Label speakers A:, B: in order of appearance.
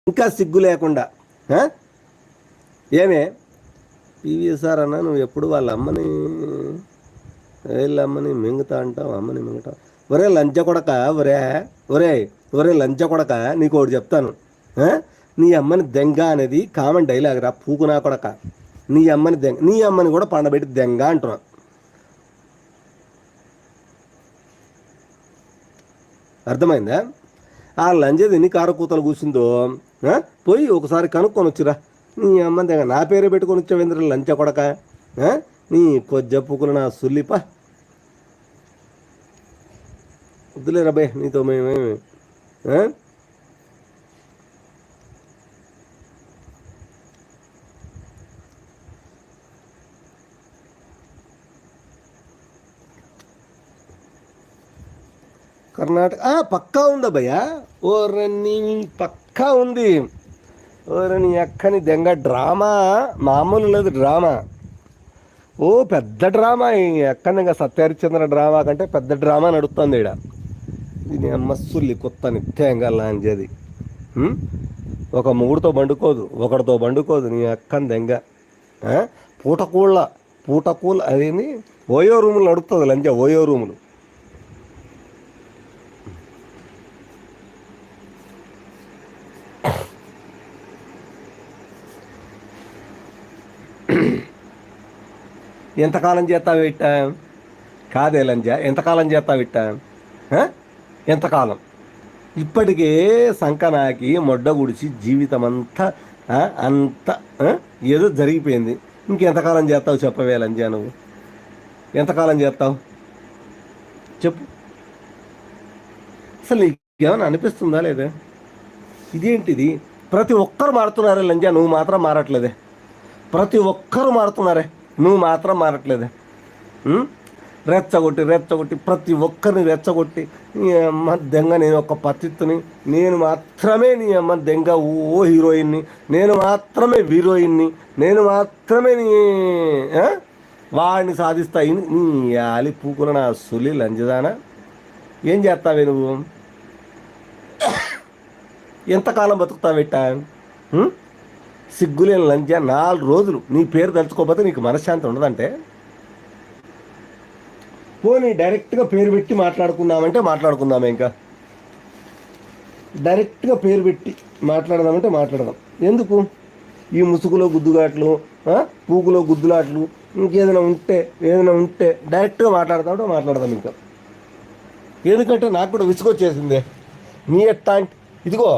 A: ఇంకా సిగ్గు లేకుండా ఏమే పివిఎస్ఆర్ అన్న, నువ్వు ఎప్పుడు వాళ్ళ అమ్మని వీళ్ళమ్మని మింగుతా అంటావు, అమ్మని మింగుతావు. ఒరే లంచ కొడక, ఒరే లంచ కొడక, నీకు ఒకటి చెప్తాను. నీ అమ్మని దెంగ అనేది కామన్ డైలాగ్ రా, పూకునా కొడక. నీ అమ్మని దెంగ, నీ అమ్మని కూడా పండబెట్టి దెంగ అంటున్నా. అర్థమైందా? ఆ లంజ ఎన్ని కారకూతలు కూర్చుందో పోయి ఒకసారి కనుక్కొని వచ్చిరా. నీ అమ్మ దెంగ నా పేరే పెట్టుకొని వచ్చావేంద్ర లంచ కొడక. నీ కొజ్జప్పుకులు నా సుల్లిప వద్దులేరా బే నీతో మేమేమి. కర్ణాటక పక్కా ఉందా భయ్యా? ఓరని పక్కా ఉంది. ఓరని ఎక్కని దెంగ డ్రామా మామూలు లేదు, డ్రామా ఓ పెద్ద డ్రామా. ఎక్కడి సత్యహరిచంద్ర డ్రామా కంటే పెద్ద డ్రామా నడుస్తుంది ఇక్కడ. దీని అమ్మస్సుల్లి కొత్త నిత్యంగా లాంచేది. ఒక మూడుతో బండుకోదు, ఒకటితో బండుకోదు. నీ అక్కని దెంగ పూటకూళ్ళ అదేంది ఓయో రూములు నడుస్తుంది లంజ, ఓయో రూములు. ఎంతకాలం చేస్తావు ఇట్ట? కాదే లంజ, ఎంతకాలం చేస్తావు ఇట్ట? ఎంతకాలం? ఇప్పటికే సంకనాకి మొడ్డ గుడిచి జీవితం అంతా ఏదో జరిగిపోయింది. ఇంకెంతకాలం చేస్తావు చెప్పవే లంజ? నువ్వు ఎంతకాలం చేస్తావు చెప్పు. అసలు నీకేమైనా అనిపిస్తుందా లేదా? ఇదేంటిది? ప్రతి ఒక్కరు మారుతున్నారే లంజ, నువ్వు మాత్రం మారట్లేదే. ప్రతి ఒక్కరు మారుతున్నారే, నువ్వు మాత్రం మారట్లేదే. రెచ్చగొట్టి ప్రతి ఒక్కరిని రెచ్చగొట్టి నీ అమ్మ దెంగ, నేను ఒక పతిత్తుని, నేను మాత్రమే నీ అమ్మ దెంగ ఓ హీరోయిన్ని, నేను మాత్రమే హీరోయిన్ని, నేను మాత్రమే నీ వాడిని సాధిస్తా. నీ ఆలి పూకుల నా సులి లంజదానా, ఏం చేస్తావే నువ్వు? ఎంతకాలం బతుకుతావేట? సిగ్గులేని లంజ, 4 రోజులు నీ పేరు తలుచుకోకపోతే నీకు మనశ్శాంతి ఉండదంటే పోనీ డైరెక్ట్గా పేరు పెట్టి మాట్లాడుకుందామంటే మాట్లాడుకుందామే. ఇంకా డైరెక్ట్గా పేరు పెట్టి మాట్లాడదామంటే మాట్లాడదాం. ఎందుకు ఈ ముసుగులో గుద్దుగాట్లు, పూకులో గుద్దులాట్లు? ఏదైనా ఉంటే డైరెక్ట్గా మాట్లాడదాం. ఇంకా ఎందుకంటే నాకు కూడా విసుగొచ్చేసిందే నీ ఎట్టా. ఇదిగో